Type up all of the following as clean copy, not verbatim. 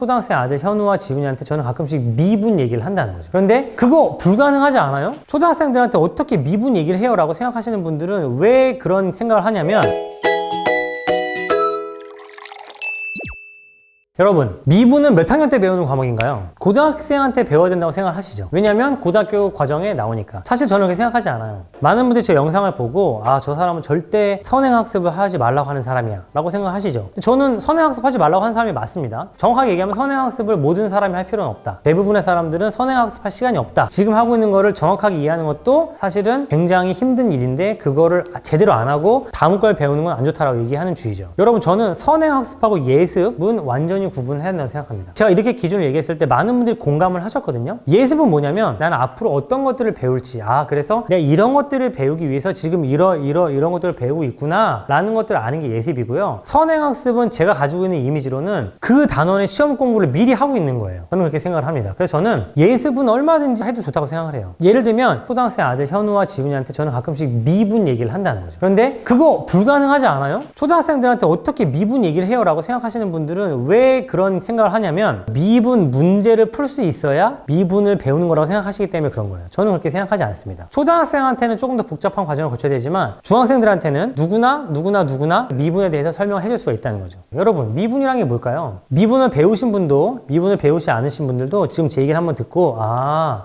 초등학생 아들 현우와 지훈이한테 저는 가끔씩 미분 얘기를 한다는 거죠. 그런데 그거 불가능하지 않아요? 초등학생들한테 어떻게 미분 얘기를 해요? 라고 생각하시는 분들은 왜 그런 생각을 하냐면, 여러분, 미분은 몇 학년 때 배우는 과목인가요? 고등학생한테 배워야 된다고 생각하시죠? 왜냐면 고등학교 과정에 나오니까. 사실 저는 그렇게 생각하지 않아요. 많은 분들이 제 영상을 보고 저 사람은 절대 선행학습을 하지 말라고 하는 사람이야 라고 생각하시죠. 저는 선행학습 하지 말라고 하는 사람이 맞습니다. 정확하게 얘기하면 선행학습을 모든 사람이 할 필요는 없다. 대부분의 사람들은 선행학습 할 시간이 없다. 지금 하고 있는 거를 정확하게 이해하는 것도 사실은 굉장히 힘든 일인데, 그거를 제대로 안 하고 다음 걸 배우는 건 안 좋다라고 얘기하는 주의죠. 여러분, 저는 선행학습하고 예습은 완전히 구분해야 된다고 생각합니다. 제가 이렇게 기준을 얘기했을 때 많은 분들이 공감을 하셨거든요. 예습은 뭐냐면, 나는 앞으로 어떤 것들을 배울지, 그래서 내가 이런 것들을 배우기 위해서 지금 이런 것들을 배우고 있구나 라는 것들을 아는 게 예습이고요. 선행학습은 제가 가지고 있는 이미지로는 그 단원의 시험 공부를 미리 하고 있는 거예요. 저는 그렇게 생각을 합니다. 그래서 저는 예습은 얼마든지 해도 좋다고 생각을 해요. 예를 들면 초등학생 아들 현우와 지훈이한테 저는 가끔씩 미분 얘기를 한다는 거죠. 그런데 그거 불가능하지 않아요? 초등학생들한테 어떻게 미분 얘기를 해요? 라고 생각하시는 분들은 왜 그런 생각을 하냐면, 미분 문제를 풀 수 있어야 미분을 배우는 거라고 생각하시기 때문에 그런 거예요. 저는 그렇게 생각하지 않습니다. 초등학생한테는 조금 더 복잡한 과정을 거쳐야 되지만, 중학생들한테는 누구나 미분에 대해서 설명을 해줄 수가 있다는 거죠. 여러분, 미분이란 게 뭘까요? 미분을 배우신 분도, 미분을 배우지 않으신 분들도 지금 제 얘기를 한번 듣고,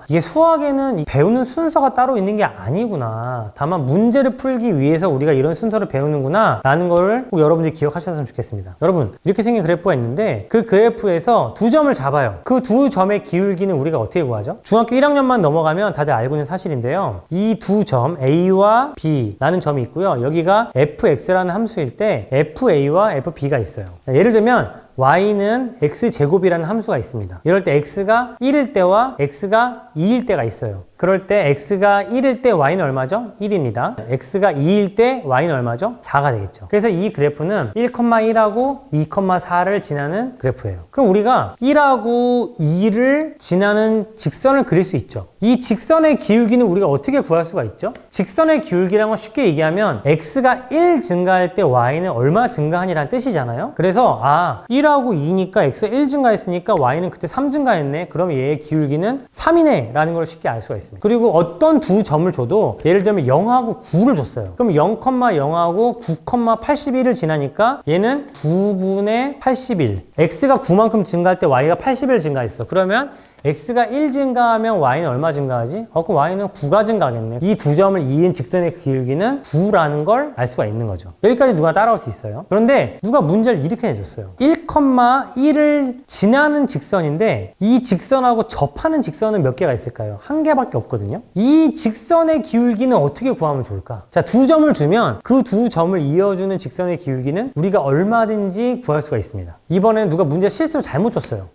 이게 수학에는 배우는 순서가 따로 있는 게 아니구나, 다만 문제를 풀기 위해서 우리가 이런 순서를 배우는구나 라는 거를 꼭 여러분들이 기억하셨으면 좋겠습니다. 여러분, 이렇게 생긴 그래프가 있는데, 그 그래프에서 두 점을 잡아요. 그 두 점의 기울기는 우리가 어떻게 구하죠? 중학교 1학년만 넘어가면 다들 알고 있는 사실인데요. 이 두 점 A와 B라는 점이 있고요. 여기가 fx라는 함수일 때 fa와 fb가 있어요. 예를 들면 y는 x제곱이라는 함수가 있습니다. 이럴 때 x가 1일 때와 x가 2일 때가 있어요. 그럴 때 x가 1일 때 y는 얼마죠? 1입니다. x가 2일 때 y는 얼마죠? 4가 되겠죠. 그래서 이 그래프는 1,1하고 2,4를 지나는 그래프예요. 그럼 우리가 1하고 2를 지나는 직선을 그릴 수 있죠. 이 직선의 기울기는 우리가 어떻게 구할 수가 있죠? 직선의 기울기라는 건 쉽게 얘기하면 x가 1 증가할 때 y는 얼마 증가하니라는 뜻이잖아요. 그래서 1하고 2니까 x가 1 증가했으니까 y는 그때 3 증가했네. 그럼 얘의 기울기는 3이네 라는 걸 쉽게 알 수가 있습니다. 그리고 어떤 두 점을 줘도, 예를 들면 0하고 9를 줬어요. 그럼 0,0하고 9,81을 지나니까 얘는 9분의 81. x가 9만큼 증가할 때 y가 81 증가했어. 그러면 x가 1 증가하면 y는 얼마 증가하지? 그럼 y는 9가 증가하겠네. 이 두 점을 이은 직선의 기울기는 9라는 걸 알 수가 있는 거죠. 여기까지 누가 따라올 수 있어요? 그런데 누가 문제를 이렇게 내줬어요. 1,1을 지나는 직선인데, 이 직선하고 접하는 직선은 몇 개가 있을까요? 한 개밖에 없거든요. 이 직선의 기울기는 어떻게 구하면 좋을까? 자, 두 점을 주면 그 두 점을 이어주는 직선의 기울기는 우리가 얼마든지 구할 수가 있습니다. 이번에는 누가 문제 실수로 잘못 줬어요.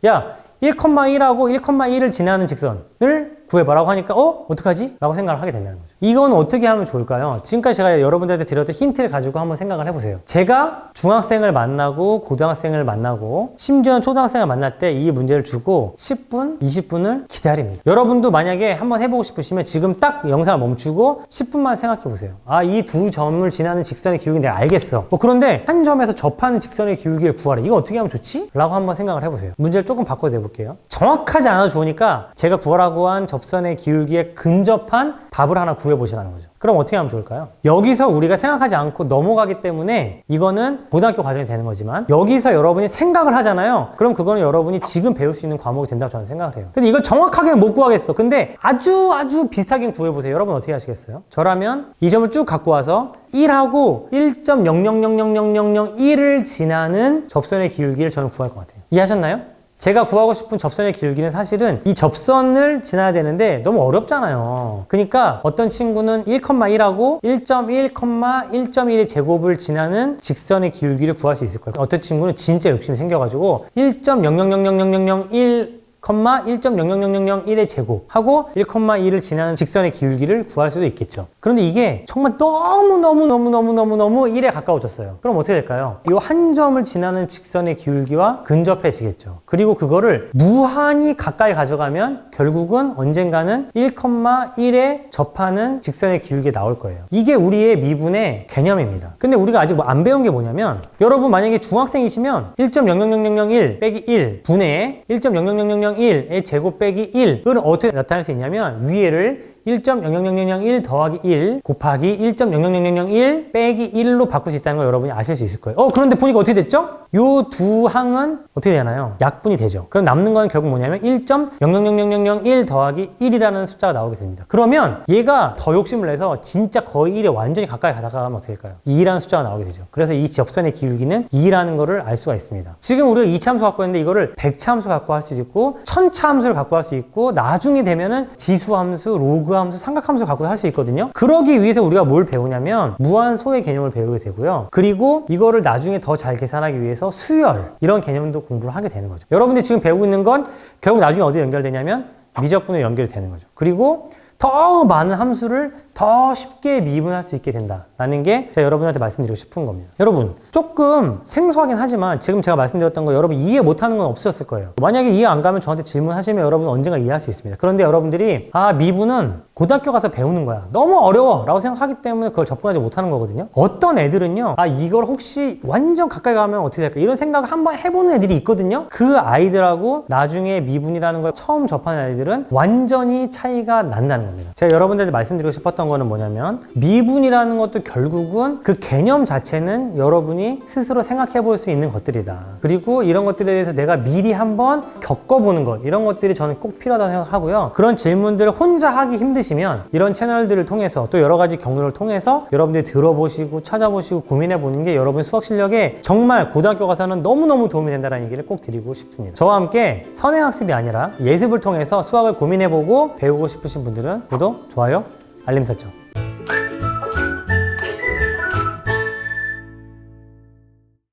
1,1하고 1,1을 지나는 직선을 구해봐라고 하니까 어떡하지? 라고 생각을 하게 된다는 거죠. 이건 어떻게 하면 좋을까요? 지금까지 제가 여러분들한테 드렸던 힌트를 가지고 한번 생각을 해보세요. 제가 중학생을 만나고 고등학생을 만나고 심지어 초등학생을 만날 때 이 문제를 주고 10분, 20분을 기다립니다. 여러분도 만약에 한번 해보고 싶으시면 지금 딱 영상을 멈추고 10분만 생각해보세요. 이 두 점을 지나는 직선의 기울기 내가 알겠어. 그런데 한 점에서 접하는 직선의 기울기를 구하래. 이거 어떻게 하면 좋지? 라고 한번 생각을 해보세요. 문제를 조금 바꿔서 내볼게요. 정확하지 않아도 좋으니까 제가 구하라고 한 접선의 기울기에 근접한 답을 하나 구해보시라는 거죠. 그럼 어떻게 하면 좋을까요? 여기서 우리가 생각하지 않고 넘어가기 때문에 이거는 고등학교 과정이 되는 거지만, 여기서 여러분이 생각을 하잖아요. 그럼 그거는 여러분이 지금 배울 수 있는 과목이 된다고 저는 생각을 해요. 근데 이걸 정확하게는 못 구하겠어. 근데 아주 비슷하게 구해보세요. 여러분 어떻게 하시겠어요? 저라면 이 점을 쭉 갖고 와서 1하고 1.00000001을 지나는 접선의 기울기를 저는 구할 것 같아요. 이해하셨나요? 제가 구하고 싶은 접선의 기울기는 사실은 이 접선을 지나야 되는데 너무 어렵잖아요. 그러니까 어떤 친구는 1,1하고 1.1,1.1의 제곱을 지나는 직선의 기울기를 구할 수 있을 거예요. 어떤 친구는 진짜 욕심이 생겨가지고 1.00000001 1.00001의 제곱 하고 1,2를 지나는 직선의 기울기를 구할 수도 있겠죠. 그런데 이게 정말 너무 1에 가까워졌어요. 그럼 어떻게 될까요? 이 한 점을 지나는 직선의 기울기와 근접해지겠죠. 그리고 그거를 무한히 가까이 가져가면 결국은 언젠가는 1,1에 접하는 직선의 기울기가 나올 거예요. 이게 우리의 미분의 개념입니다. 근데 우리가 아직 안 배운 게 뭐냐면, 여러분 만약에 중학생이시면 1.00001 빼기 1 분의 1.00001의 제곱 빼기 1은 어떻게 나타낼 수 있냐면, 위에를 1.00001 더하기 1 곱하기 1.00001 빼기 1로 바꿀 수 있다는 걸 여러분이 아실 수 있을 거예요. 그런데 보니까 어떻게 됐죠? 요 두 항은 어떻게 되나요? 약분이 되죠. 그럼 남는 거는 결국 뭐냐면 1.00001 더하기 1이라는 숫자가 나오게 됩니다. 그러면 얘가 더 욕심을 내서 진짜 거의 1에 완전히 가까이 가다가 하면 어떻게 될까요? 2라는 숫자가 나오게 되죠. 그래서 이 접선의 기울기는 2라는 거를 알 수가 있습니다. 지금 우리가 2차함수 갖고 있는데 이거를 100차함수 갖고 할 수도 있고 1000차함수를 갖고 할 수 있고 나중에 되면은 지수함수, 로그함수, 삼각함수 갖고 할 수 있거든요. 그러기 위해서 우리가 뭘 배우냐면 무한소의 개념을 배우게 되고요. 그리고 이거를 나중에 더 잘 계산하기 위해서 수열, 이런 개념도 공부를 하게 되는 거죠. 여러분들이 지금 배우고 있는 건 결국 나중에 어디에 연결되냐면 미적분에 연결되는 거죠. 그리고 더 많은 함수를 더 쉽게 미분할 수 있게 된다라는 게 제가 여러분한테 말씀드리고 싶은 겁니다. 여러분, 조금 생소하긴 하지만 지금 제가 말씀드렸던 거 여러분 이해 못하는 건 없으셨을 거예요. 만약에 이해 안 가면 저한테 질문하시면 여러분 언젠가 이해할 수 있습니다. 그런데 여러분들이 미분은 고등학교 가서 배우는 거야, 너무 어려워 라고 생각하기 때문에 그걸 접근하지 못하는 거거든요. 어떤 애들은요, 이걸 혹시 완전 가까이 가면 어떻게 될까 이런 생각을 한번 해보는 애들이 있거든요. 그 아이들하고 나중에 미분이라는 걸 처음 접하는 아이들은 완전히 차이가 난다는 겁니다. 제가 여러분들한테 말씀드리고 싶었던 거는 뭐냐면, 미분이라는 것도 결국은 그 개념 자체는 여러분이 스스로 생각해 볼 수 있는 것들이다. 그리고 이런 것들에 대해서 내가 미리 한번 겪어보는 것, 이런 것들이 저는 꼭 필요하다고 생각하고요. 그런 질문들을 혼자 하기 힘드시면 이런 채널들을 통해서 또 여러 가지 경로를 통해서 여러분들이 들어보시고 찾아보시고 고민해 보는 게 여러분 수학 실력에 정말 고등학교 가서는 너무너무 도움이 된다는 얘기를 꼭 드리고 싶습니다. 저와 함께 선행학습이 아니라 예습을 통해서 수학을 고민해보고 배우고 싶으신 분들은 구독, 좋아요, 알림 설정